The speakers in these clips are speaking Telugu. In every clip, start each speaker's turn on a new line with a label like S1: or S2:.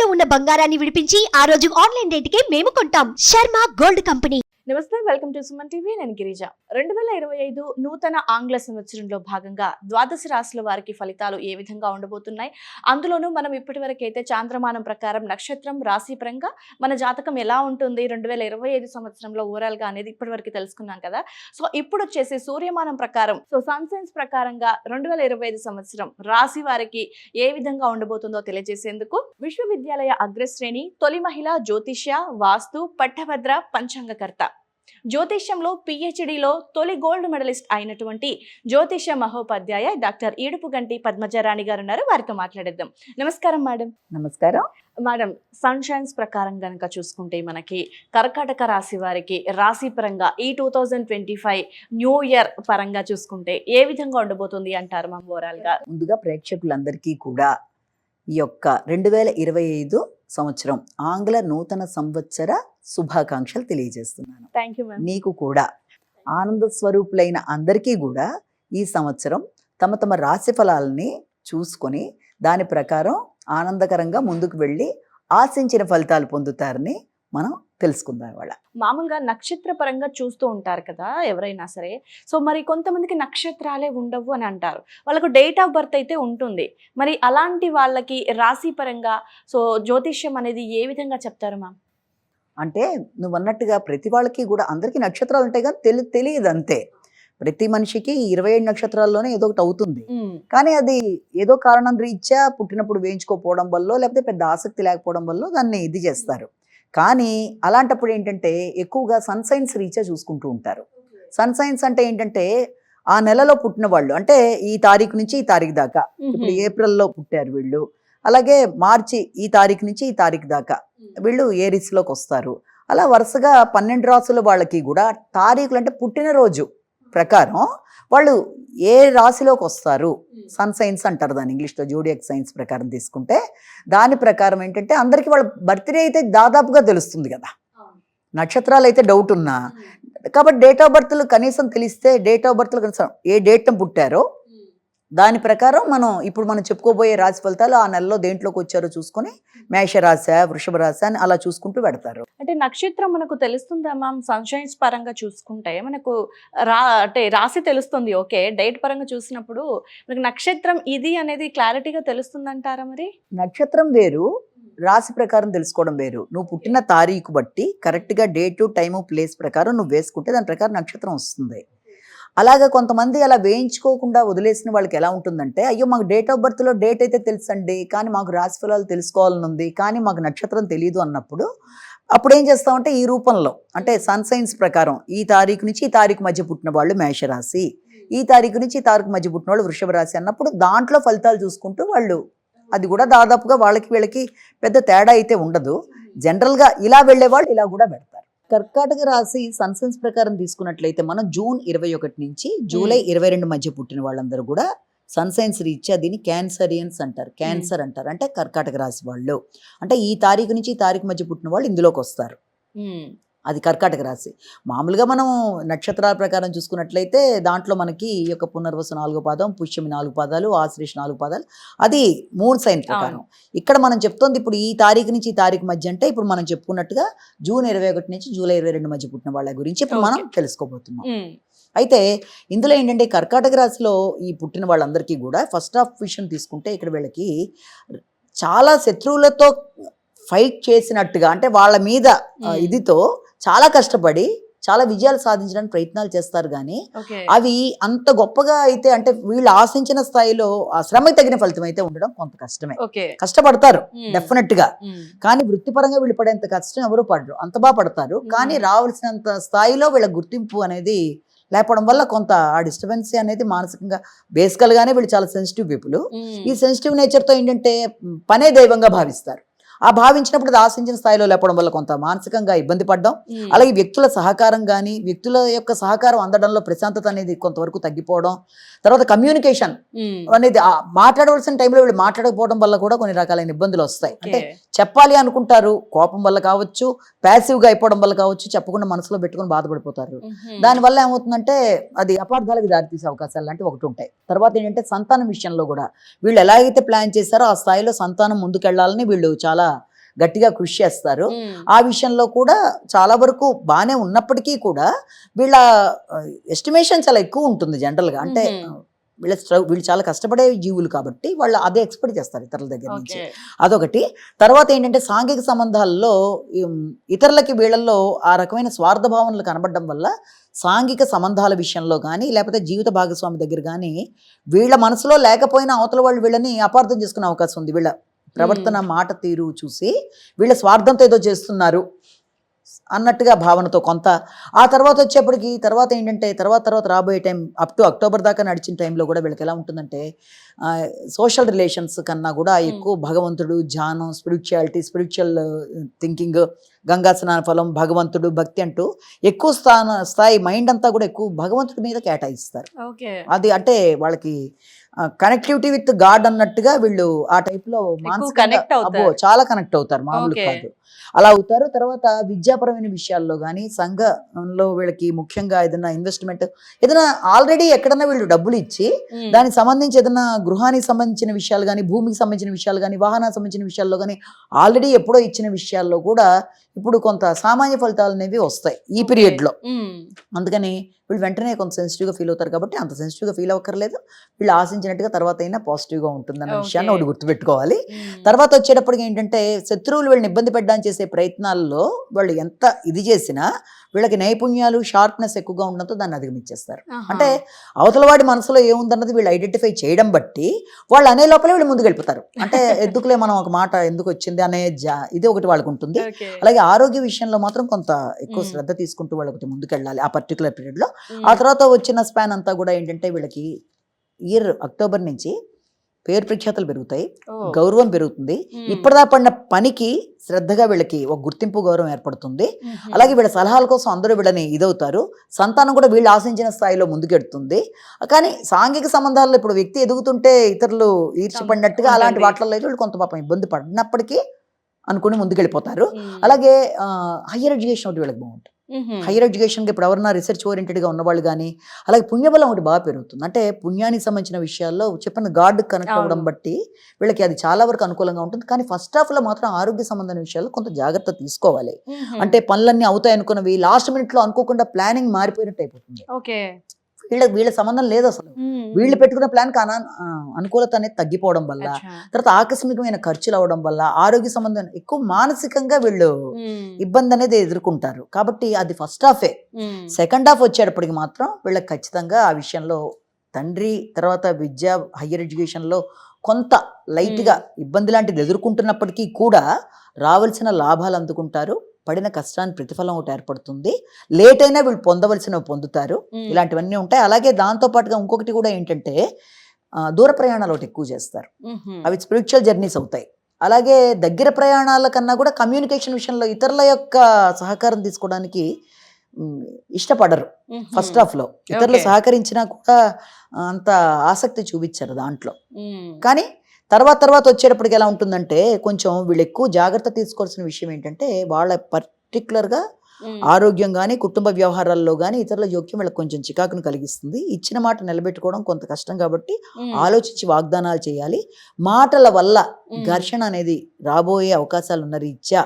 S1: ఇంట్లో ఉన్న బంగారాన్ని విడిపించి ఆ రోజు ఆన్లైన్ రేటుకే మేము కొంటాం. Sharma gold company.
S2: నమస్తే, వెల్కమ్ టు సుమన్ టీవీ. నేను గిరిజ. 2025 నూతన ఆంగ్ల సంవత్సరంలో భాగంగా ద్వాదశ రాశుల వారికి ఫలితాలు ఏ విధంగా ఉండబోతున్నాయి, అందులోనూ మనం ఇప్పటివరకు అయితే చాంద్రమానం ప్రకారం నక్షత్రం రాశి పరంగా మన జాతకం ఎలా ఉంటుంది 2025 సంవత్సరంలో ఓవరాల్ గా అనేది ఇప్పటివరకు తెలుసుకున్నాం కదా. సో ఇప్పుడు వచ్చేసి సూర్యమానం ప్రకారం, సన్ సైన్స్ ప్రకారంగా 2025 సంవత్సరం రాశి వారికి ఏ విధంగా ఉండబోతుందో తెలియజేసేందుకు విశ్వవిద్యాలయ అగ్రశ్రేణి తొలి మహిళ జ్యోతిష్య వాస్తు పట్టభద్ర పంచాంగకర్త, జ్యోతిష్యంలో పిహెచ్డిలో తొలి గోల్డ్ మెడలిస్ట్ అయినటువంటి జ్యోతిష్య మహోపాధ్యాయ డాక్టర్ ఈడుపుగంటి పద్మజారాణి గారు ఉన్నారు. వారితో మాట్లాడేద్దాం. నమస్కారం మేడం.
S3: నమస్కారం
S2: మేడం. సన్షైన్స్ ప్రకారం గనక చూసుకుంటే మనకి కర్కాటక రాశి వారికి రాశి పరంగా ఈ 2025 న్యూ ఇయర్ పరంగా చూసుకుంటే ఏ విధంగా ఉండబోతుంది అంటారు మ్యామ్ ఓవరాల్ గా?
S3: ముందుగా ప్రేక్షకులందరికీ కూడా ఈ యొక్క 2025 సంవత్సరం ఆంగ్ల నూతన సంవత్సర శుభాకాంక్షలు తెలియజేస్తున్నాను.
S2: Thank you ma'am.
S3: నీకు కూడా ఆనంద స్వరూపులైన అందరికీ కూడా ఈ సంవత్సరం తమ తమ రాశి ఫలాలని చూసుకొని దాని ప్రకారం ఆనందకరంగా ముందుకు వెళ్ళి ఆశించిన ఫలితాలు పొందుతారని మనం తెలుసుకుందాం. ఇవాళ
S2: మామూలుగా నక్షత్ర పరంగా చూస్తూ ఉంటారు కదా ఎవరైనా సరే. సో మరి కొంతమందికి నక్షత్రాలే ఉండవు అని అంటారు, వాళ్ళకు డేట్ ఆఫ్ బర్త్ అయితే ఉంటుంది. మరి అలాంటి వాళ్ళకి రాశి పరంగా సో జ్యోతిష్యం అనేది ఏ విధంగా చెప్తారు మ్యామ్?
S3: అంటే నువ్వు అన్నట్టుగా ప్రతి వాళ్ళకి కూడా అందరికీ నక్షత్రాలు ఉంటాయి కానీ తెలియదు అంతే. ప్రతి మనిషికి 27 నక్షత్రాల్లోనే ఏదో ఒకటి అవుతుంది, కానీ అది ఏదో కారణం రీత్యా పుట్టినప్పుడు వేయించుకోకపోవడం వల్ల లేకపోతే పెద్ద ఆసక్తి లేకపోవడం వల్ల దాన్ని ఇది చేస్తారు. కానీ అలాంటప్పుడు ఏంటంటే ఎక్కువగా సన్ సైన్స్ రీత్యా చూసుకుంటూ ఉంటారు. సన్ సైన్స్ అంటే ఏంటంటే ఆ నెలలో పుట్టిన వాళ్ళు, అంటే ఈ తారీఖు నుంచి ఈ తారీఖు దాకా, ఇప్పుడు ఏప్రిల్లో పుట్టారు వీళ్ళు, అలాగే మార్చి ఈ తారీఖు నుంచి ఈ తారీఖు దాకా వీళ్ళు ఏరిస్లోకి వస్తారు. అలా వరుసగా 12 రాసుల వాళ్ళకి కూడా తారీఖులు అంటే పుట్టినరోజు ప్రకారం వాళ్ళు ఏ రాశిలోకి వస్తారు సన్ సైన్స్ అంటారు దాన్ని, ఇంగ్లీష్లో జోడియాక్ సైన్స్ ప్రకారం తీసుకుంటే దాని ప్రకారం ఏంటంటే అందరికీ వాళ్ళ బర్త్డే అయితే దాదాపుగా తెలుస్తుంది కదా. నక్షత్రాలు అయితే డౌట్ ఉన్నా కాబట్టి డేట్ ఆఫ్ బర్త్లు కనీసం తెలిస్తే, డేట్ ఆఫ్ బర్త్లు కనీసం ఏ డేట్న పుట్టారో దాని ప్రకారం మనం చెప్పుకోబోయే రాశి ఫలితాలు ఆ నెలలో దేంట్లోకి వచ్చారో చూసుకొని మేషరాశి వృషభ రాశి అని అలా చూసుకుంటూ పెడతారు.
S2: అంటే నక్షత్రం మనకు తెలుస్తుందా మ్యామ్? సన్షైన్స్ పరంగా చూసుకుంటే మనకు అంటే రాశి తెలుస్తుంది, ఓకే. డేట్ పరంగా చూసినప్పుడు మనకు నక్షత్రం ఇది అనేది క్లారిటీగా తెలుస్తుంది అంటారా? మరి
S3: నక్షత్రం వేరు, రాశి ప్రకారం తెలుసుకోవడం వేరు. నువ్వు పుట్టిన తారీఖు బట్టి కరెక్ట్గా డేటు టైము ప్లేస్ ప్రకారం నువ్వు వేసుకుంటే దాని ప్రకారం నక్షత్రం వస్తుంది. అలాగే కొంతమంది అలా వేయించుకోకుండా వదిలేసిన వాళ్ళకి ఎలా ఉంటుందంటే, అయ్యో మాకు డేట్ ఆఫ్ బర్త్లో డేట్ అయితే తెలుసండి కానీ మాకు రాశి ఫలాలు తెలుసుకోవాలని ఉంది కానీ మాకు నక్షత్రం తెలియదు అన్నప్పుడు అప్పుడు ఏం చేస్తామంటే ఈ రూపంలో, అంటే సన్ సైన్స్ ప్రకారం ఈ తారీఖు నుంచి ఈ తారీఖు మధ్య పుట్టిన వాళ్ళు మేషరాశి, ఈ తారీఖు నుంచి ఈ తారీఖు మధ్య పుట్టిన వాళ్ళు వృషభ రాశి అన్నప్పుడు దాంట్లో ఫలితాలు చూసుకుంటూ వాళ్ళు, అది కూడా దాదాపుగా వాళ్ళకి వీళ్ళకి పెద్ద తేడా అయితే ఉండదు. జనరల్గా ఇలా వెళ్ళే వాళ్ళు ఇలా కూడా పెడతారు. కర్కాటక రాశి సన్ సైన్స్ ప్రకారం తీసుకున్నట్లయితే మనం జూన్ 21 నుంచి జూలై 22 మధ్య పుట్టిన వాళ్ళందరూ కూడా సన్ సైన్స్ రీత్యా దీన్ని క్యాన్సరియన్స్ అంటారు. క్యాన్సర్ అంటారు, అంటే కర్కాటక రాశి వాళ్ళు, అంటే ఈ తారీఖు నుంచి ఈ తారీఖు మధ్య పుట్టిన వాళ్ళు ఇందులోకి వస్తారు. అది కర్కాటక రాశి. మామూలుగా మనం నక్షత్రాల ప్రకారం చూసుకున్నట్లయితే దాంట్లో మనకి ఈ యొక్క పునర్వసు 4వ పాదం, పుష్యమి 4 పాదాలు, ఆశ్లేష 4 పాదాలు, అది మూన్ సైన్ ప్రకారం. ఇక్కడ మనం చెప్తోంది ఇప్పుడు ఈ తారీఖు నుంచి ఈ తారీఖు మధ్య, అంటే ఇప్పుడు మనం చెప్పుకున్నట్టుగా జూన్ 21 నుంచి జూలై 22 మధ్య పుట్టిన వాళ్ళ గురించి ఇప్పుడు మనం తెలుసుకోబోతున్నాం. అయితే ఇందులో ఏంటంటే కర్కాటక రాశిలో ఈ పుట్టిన వాళ్ళందరికీ కూడా ఫస్ట్ ఆఫ్ విషయం తీసుకుంటే ఇక్కడ వీళ్ళకి చాలా శత్రువులతో ఫైట్ చేసినట్టుగా, అంటే వాళ్ళ మీద ఇదితో చాలా కష్టపడి చాలా విజయాలు సాధించడానికి ప్రయత్నాలు చేస్తారు. కానీ అవి అంత గొప్పగా అయితే, అంటే వీళ్ళు ఆశించిన స్థాయిలో ఆ శ్రమకి తగిన ఫలితం అయితే ఉండడం కొంత కష్టమే. కష్టపడతారు డెఫినెట్ గా, కానీ వృత్తిపరంగా వీళ్ళు పడేంత కష్టం ఎవరు పడరు, అంత బాగా పడతారు. కానీ రావాల్సినంత స్థాయిలో వీళ్ళ గుర్తింపు అనేది లేకపోవడం వల్ల కొంత ఆ డిస్టర్బెన్స్ అనేది మానసికంగా, బేసికల్ గానే వీళ్ళు చాలా సెన్సిటివ్ పీపుల్. ఈ సెన్సిటివ్ నేచర్తో ఏంటంటే పనే దైవంగా భావిస్తారు. ఆ భావించినప్పుడు అది ఆశించిన స్థాయిలో లేపడం వల్ల కొంత మానసికంగా ఇబ్బంది పడ్డం, అలాగే వ్యక్తుల సహకారం కానీ వ్యక్తుల యొక్క సహకారం అందడంలో ప్రశాంతత అనేది కొంతవరకు తగ్గిపోవడం, తర్వాత కమ్యూనికేషన్ అనేది మాట్లాడవలసిన టైంలో వీళ్ళు మాట్లాడకపోవడం వల్ల కూడా కొన్ని రకాలైన ఇబ్బందులు వస్తాయి. అంటే చెప్పాలి అనుకుంటారు, కోపం వల్ల కావచ్చు, ప్యాసివ్గా అయిపోవడం వల్ల కావచ్చు, చెప్పకుండా మనసులో పెట్టుకుని బాధపడిపోతారు. దానివల్ల ఏమవుతుందంటే అది అపార్థాలకు దారితీసే అవకాశాలు లాంటివి ఒకటి ఉంటాయి. తర్వాత ఏంటంటే సంతానం విషయంలో కూడా వీళ్ళు ఎలా అయితే ప్లాన్ చేశారో ఆ స్థాయిలో సంతానం ముందుకెళ్లాలని వీళ్ళు చాలా గట్టిగా కృషి చేస్తారు.
S2: ఉమ్.
S3: ఆ విషయంలో కూడా చాలా వరకు బాగానే ఉన్నప్పటికీ కూడా వీళ్ళ ఎస్టిమేషన్ చాలా ఎక్కువ ఉంటుంది జనరల్గా. అంటే
S2: మ్మ్.
S3: వీళ్ళు చాలా కష్టపడే జీవులు కాబట్టి వాళ్ళు అదే ఎక్స్పెక్ట్ చేస్తారు ఇతరుల దగ్గర నుంచి.
S2: ఓకే.
S3: అదొకటి. తర్వాత ఏంటంటే సాంఘిక సంబంధాల్లో ఇతరులకి వీళ్ళల్లో ఆ రకమైన స్వార్థ భావనలు కనబడడం వల్ల సాంఘిక సంబంధాల విషయంలో కానీ లేకపోతే జీవిత భాగస్వామి దగ్గర కానీ వీళ్ళ మనసులో లేకపోయినా అవతల వాళ్ళు వీళ్ళని అపార్థం చేసుకునే అవకాశం ఉంది. వీళ్ళ ప్రవర్తన మాట తీరు చూసి వీళ్ళ స్వార్థంతో ఏదో చేస్తున్నారు అన్నట్టుగా భావనతో కొంత. ఆ తర్వాత వచ్చేప్పటికి తర్వాత ఏంటంటే తర్వాత రాబోయే టైం అప్ టు అక్టోబర్ దాకా నడిచిన టైంలో కూడా వీళ్ళకి ఎలా ఉంటుందంటే సోషల్ రిలేషన్స్ కన్నా కూడా ఎక్కువ భగవంతుడు, ధ్యానం, స్పిరిచువల్ థింకింగ్, గంగా స్నాన ఫలం, భగవంతుడు, భక్తి అంటూ ఎక్కువ స్థాయి మైండ్ అంతా కూడా ఎక్కువ భగవంతుడి మీద కేటాయిస్తారు.
S2: ఓకే.
S3: అది అంటే వాళ్ళకి కనెక్టివిటీ విత్ గాడ్ అన్నట్టుగా వీళ్ళు ఆ టైప్లో
S2: connect అవుతారు.
S3: చాలా కనెక్ట్ అవుతారు, మామూలు
S2: Okay.
S3: కాదు. అలా అవుతారు. తర్వాత విద్యాపరమైన విషయాల్లో కానీ సంఘంలో వీళ్ళకి ముఖ్యంగా ఏదైనా ఇన్వెస్ట్మెంట్ ఏదైనా ఆల్రెడీ ఎక్కడన్నా వీళ్ళు డబ్బులు ఇచ్చి
S2: ఉమ్.
S3: దానికి సంబంధించి ఏదైనా గృహానికి సంబంధించిన విషయాలు కానీ భూమికి సంబంధించిన విషయాలు కానీ వాహనానికి సంబంధించిన విషయాల్లో కానీ ఆల్రెడీ ఎప్పుడో ఇచ్చిన విషయాల్లో కూడా ఇప్పుడు కొంత సామాన్య ఫలితాలు అనేవి వస్తాయి ఈ పీరియడ్లో.
S2: ఉమ్.
S3: అందుకని వీళ్ళు వెంటనే కొంత సెన్సిటివ్గా ఫీల్ అవుతారు కాబట్టి అంత సెన్సిటివ్గా ఫీల్ అవ్వక్కర్లేదు. వీళ్ళు ఆశించినట్టుగా తర్వాత అయినా పాజిటివ్గా ఉంటుందన్న విషయాన్ని
S2: Okay.
S3: ఒకటి గుర్తుపెట్టుకోవాలి.
S2: ఉమ్.
S3: తర్వాత వచ్చేటప్పటికి ఏంటంటే శత్రువులు వీళ్ళని ఇబ్బంది పెట్టడానికి చేసే ప్రయత్నాల్లో వాళ్ళు ఎంత ఇది చేసినా వీళ్ళకి నైపుణ్యాలు, షార్ప్నెస్ ఎక్కువగా ఉండడంతో దాన్ని అధిగమించేస్తారు.
S2: ఆహా.
S3: అంటే అవతల వాడి మనసులో ఏముందన్నది వీళ్ళు ఐడెంటిఫై చేయడం బట్టి వాళ్ళు అనే లోపలే వీళ్ళు ముందుకు వెళ్ళిపోతారు. అంటే ఎందుకులే మనం ఒక మాట ఎందుకు వచ్చింది అనే ఇది ఒకటి వాళ్ళకు ఉంటుంది.
S2: ఓకే.
S3: అలాగే ఆరోగ్య విషయంలో మాత్రం కొంత ఎక్కువ
S2: మ్మ్.
S3: శ్రద్ధ తీసుకుంటూ వాళ్ళకి ముందుకెళ్ళాలి ఆ పర్టికులర్ పీరియడ్లో.
S2: ఉమ్.
S3: ఆ తర్వాత వచ్చిన స్పాన్ అంతా కూడా ఏంటంటే వీళ్ళకి ఇయర్ అక్టోబర్ నుంచి పేరు ప్రఖ్యాతలు పెరుగుతాయి,
S2: ఓ.
S3: గౌరవం పెరుగుతుంది.
S2: ఉమ్.
S3: ఇప్పటిదా పడిన పనికి శ్రద్ధగా వీళ్ళకి ఒక గుర్తింపు, గౌరవం ఏర్పడుతుంది.
S2: ఉహు.
S3: అలాగే వీళ్ళ సలహాల కోసం అందరూ వీళ్ళని ఇదవుతారు. సంతానం కూడా వీళ్ళు ఆశించిన స్థాయిలో ముందుకెడుతుంది. కానీ సాంఘిక సంబంధాల్లో ఇప్పుడు వ్యక్తి ఎదుగుతుంటే ఇతరులు ఈర్చిపడినట్టుగా అలాంటి
S2: ఉంటుంది.
S3: వాటిల్లో అయితే వీళ్ళు కొంత పాపం ఇబ్బంది పడినప్పటికీ అనుకుని ముందుకెళ్ళిపోతారు.
S2: ఉమ్.
S3: అలాగే హయ్యర్ ఎడ్యుకేషన్ ఒకటి వీళ్ళకి బాగుంటుంది.
S2: ఉహు.
S3: హయ్యర్ ఎడ్యుకేషన్కి ఇప్పుడు ఎవరన్నా రీసెర్చ్ ఓరియంటెడ్గా ఉన్నవాళ్ళు కానీ అలాగే పుణ్యబలం ఒకటి బాగా పెరుగుతుంది. అంటే పుణ్యానికి సంబంధించిన విషయాల్లో చెప్పిన గాడ్ కనెక్ట్ అవ్వడం
S2: అవును.
S3: బట్టి వీళ్ళకి అది చాలా వరకు అనుకూలంగా ఉంటుంది. కానీ ఫస్ట్ హాఫ్లో మాత్రం ఆరోగ్య సంబంధమైన విషయాల్లో కొంత జాగ్రత్త తీసుకోవాలి.
S2: ఉహు.
S3: అంటే పనులన్నీ అవుతాయి అనుకున్నవి లాస్ట్ మినిట్లో అనుకోకుండా ప్లానింగ్ మారిపోయినట్టు అయిపోతుంది.
S2: ఓకే.
S3: వీళ్ళ సంబంధం లేదు అసలు.
S2: ఉమ్.
S3: వీళ్ళు పెట్టుకున్న ప్లాన్కి అనుకూలత అనేది తగ్గిపోవడం వల్ల,
S2: అచ్చా.
S3: తర్వాత ఆకస్మికమైన ఖర్చులు అవడం వల్ల, ఆరోగ్య సంబంధం ఎక్కువ మానసికంగా వీళ్ళు
S2: ఉమ్.
S3: ఇబ్బంది అనేది ఎదుర్కొంటారు. కాబట్టి అది ఫస్ట్ హాఫే.
S2: ఉమ్.
S3: సెకండ్ హాఫ్ వచ్చేటప్పటికి మాత్రం వీళ్ళకి ఖచ్చితంగా ఆ విషయంలో తండ్రి తర్వాత విద్య హయ్యర్ ఎడ్యుకేషన్లో కొంత లైట్గా ఇబ్బంది లాంటిది ఎదుర్కొంటున్నప్పటికీ కూడా రావాల్సిన లాభాలు అందుకుంటారు. పడిన కష్టానికి ప్రతిఫలం ఒకటి ఏర్పడుతుంది. లేట్ అయినా వీళ్ళు పొందవలసినవి పొందుతారు.
S2: ఉమ్.
S3: ఇలాంటివన్నీ ఉంటాయి. అలాగే దాంతోపాటుగా ఇంకొకటి కూడా ఏంటంటే దూర ప్రయాణాలు ఒకటి ఎక్కువ చేస్తారు.
S2: ఉహు.
S3: అవి స్పిరిచువల్ జర్నీస్ అవుతాయి. అలాగే దగ్గర ప్రయాణాల కన్నా కూడా కమ్యూనికేషన్ విషయంలో ఇతరుల యొక్క సహకారం తీసుకోవడానికి ఇష్టపడరు
S2: ఉహు.
S3: ఫస్ట్ హాఫ్లో. ఇతరులు
S2: Okay.
S3: సహకరించినా కూడా అంత ఆసక్తి చూపించారు దాంట్లో.
S2: ఉమ్.
S3: కానీ తర్వాత వచ్చేటప్పటికి ఎలా ఉంటుందంటే కొంచెం వీళ్ళు ఎక్కువ జాగ్రత్త తీసుకోవాల్సిన విషయం ఏంటంటే వాళ్ళ పర్టికులర్గా
S2: ఉమ్.
S3: ఆరోగ్యం కానీ కుటుంబ వ్యవహారాల్లో కానీ ఇతరుల జోక్యం వీళ్ళకి కొంచెం చికాకును కలిగిస్తుంది. ఇచ్చిన మాట నిలబెట్టుకోవడం కొంత కష్టం కాబట్టి
S2: ఉమ్.
S3: ఆలోచించి వాగ్దానాలు చేయాలి. మాటల వల్ల
S2: ఉమ్.
S3: ఘర్షణ అనేది రాబోయే అవకాశాలు ఉన్న రీత్యా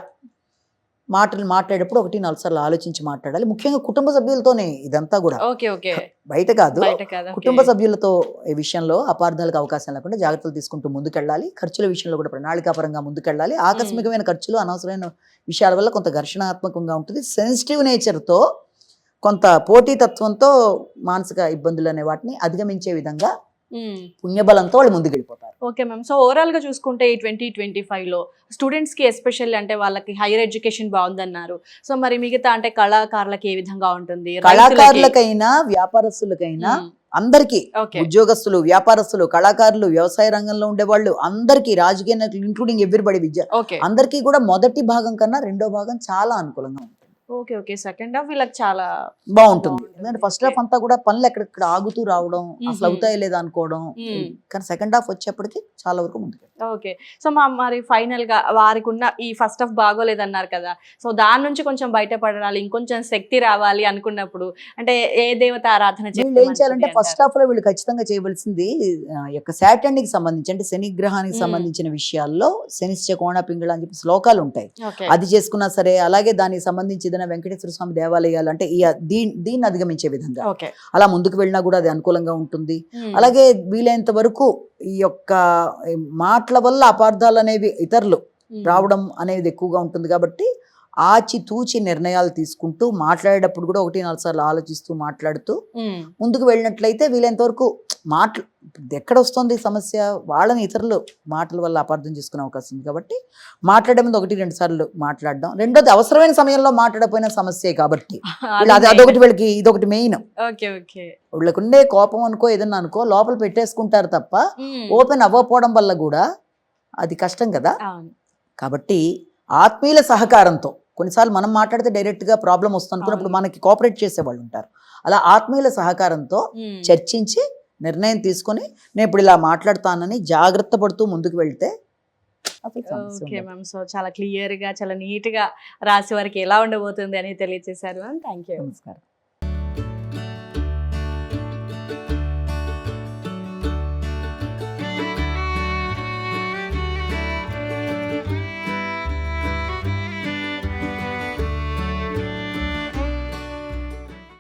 S3: మాటలు మాట్లాడేటప్పుడు 1-4 సార్లు ఆలోచించి మాట్లాడాలి. ముఖ్యంగా కుటుంబ సభ్యులతోనే ఇదంతా కూడా,
S2: ఓకే. ఓకే.
S3: బయట కాదు.
S2: బయట కదా.
S3: కుటుంబ సభ్యులతో ఈ విషయంలో అపార్థాలకు అవకాశం లేకుండా జాగ్రత్తలు తీసుకుంటూ ముందుకెళ్ళాలి. ఖర్చుల విషయంలో కూడా ప్రణాళికాపరంగా ముందుకెళ్ళాలి. ఆకస్మికమైన ఖర్చులు, అనవసరమైన విషయాల వల్ల కొంత ఘర్షణాత్మకంగా ఉంటుంది. సెన్సిటివ్ నేచర్తో కొంత పోటీతత్వంతో మానసిక ఇబ్బందులు అనే వాటిని అధిగమించే విధంగా పుణ్యబలంతో వాళ్ళు ముందుకెళ్ళిపోతారు.
S2: Okay ma'am. సో ఓవరాల్ గా చూసుకుంటే ఈ 2025 లో స్టూడెంట్స్ కి ఎస్పెషల్లీ అంటే వాళ్ళకి హైయర్ ఎడ్యుకేషన్ బాగుందన్నారు. సో మరి మిగతా అంటే కళాకారులకి ఏ విధంగా ఉంటుంది?
S3: కళాకారులకైనా వ్యాపారస్తులకైనా అందరికీ,
S2: ఓకే.
S3: ఉద్యోగస్తులు, వ్యాపారస్తులు, కళాకారులు, వ్యవసాయ రంగంలో ఉండేవాళ్ళు అందరికీ, రాజకీయ నాయకులు ఇంక్లూడింగ్ ఎవ్రీబడి, విద్య
S2: ఓకే.
S3: అందరికీ కూడా మొదటి భాగం కన్నా రెండో భాగం చాలా అనుకూలంగా ఉంటుంది.
S2: ఓకే ఓకే, సెకండ్ హాఫ్ వీళ్ళకి చాలా
S3: బాగుంటుంది.
S2: బాగుంటుంది.
S3: ఎందుకంటే ఫస్ట్ హాఫ్ అంతా కూడా పనులు ఎక్కడెక్కడ ఆగుతూ రావడం, అసలు
S2: మ్మ్.
S3: అవుతాయో లేదా అనుకోవడం, కానీ సెకండ్ హాఫ్ వచ్చేప్పటికి చాలా వరకు ముందుకు
S2: ఓకే. సో మరి ఫైనల్ గా వారికి ఉన్న ఈ ఫస్ట్ హాఫ్ బాగోలేదన్నారు కదా, సో దాని నుంచి కొంచెం బయటపడాలి, ఇంకొంచెం శక్తి రావాలి అనుకున్నప్పుడు అంటే ఏ దేవత ఆరాధన చేస్తే
S3: వీళ్ళు ఏం చేయాలంటే
S2: మంచిది
S3: ఫస్ట్
S2: అంటారు?
S3: హాఫ్ లో వీళ్ళు ఖచ్చితంగా చేయవలసింది ఈ యొక్క సాటర్న్ కి సంబంధించి అంటే శని గ్రహానికి
S2: మ్మ్.
S3: సంబంధించిన విషయాల్లో శనిశ్చ కోణ పింగళ అని చెప్పి శ్లోకాలు ఉంటాయి.
S2: ఓకే.
S3: అది చేసుకున్నా సరే, అలాగే దానికి సంబంధించి ఏదైనా వెంకటేశ్వర స్వామి దేవాలయాలు అంటే దీన్ని అధిగమించే విధంగా
S2: ఓకే.
S3: అలా ముందుకు వెళ్ళినా కూడా అది అనుకూలంగా ఉంటుంది.
S2: మ్మ్.
S3: అలాగే వీలైనంత వరకు ఈ యొక్క ఈ మాటల వల్ల అపార్థాలు అనేవి ఇతరులు
S2: మ్మ్.
S3: రావడం అనేది ఎక్కువగా ఉంటుంది కాబట్టి ఆచితూచి నిర్ణయాలు తీసుకుంటూ మాట్లాడేటప్పుడు కూడా 1-4 సార్లు ఆలోచిస్తూ మాట్లాడుతూ
S2: మ్మ్.
S3: ముందుకు వెళ్ళినట్లయితే వీలైనంత వరకు మాటలు ఎక్కడ వస్తుంది ఈ సమస్య, వాళ్ళని ఇతరులు మాటల వల్ల అపార్థం చేసుకునే అవకాశం ఉంది కాబట్టి మాట్లాడే ముందు 1-2 సార్లు మాట్లాడడం. రెండోది అవసరమైన సమయంలో మాట్లాడకపోయిన సమస్యే కాబట్టి వీళ్ళు
S2: అది
S3: అదొకటి వీళ్ళకి ఇదొకటి మెయిన్.
S2: Okay okay.
S3: వీళ్ళకు ఉండే కోపం అనుకో ఏదన్నా అనుకో లోపల పెట్టేసుకుంటారు తప్ప
S2: మ్మ్.
S3: ఓపెన్ అవ్వకపోవడం వల్ల కూడా అది కష్టం కదా.
S2: అవును.
S3: కాబట్టి ఆత్మీయుల సహకారంతో కొన్నిసార్లు మనం మాట్లాడితే డైరెక్ట్గా ప్రాబ్లం వస్తుంది అనుకున్నప్పుడు
S2: అవును.
S3: మనకి కోఆపరేట్ చేసే వాళ్ళు ఉంటారు. అలా ఆత్మీయుల సహకారంతో
S2: మ్మ్.
S3: చర్చించి నిర్ణయం తీసుకొని నేను ఇప్పుడు ఇలా మాట్లాడతానని జాగ్రత్త పడుతూ ముందుకు వెళ్తే అప్పుడు సమస్య
S2: ఓకే
S3: ఉండదు.
S2: మ్యామ్, సో చాలా క్లియర్ గా చాలా నీట్ గా రాశి వారికి ఎలా ఉండబోతుంది అని తెలియజేశారు మ్యామ్. Thank you.
S3: నమస్కారం.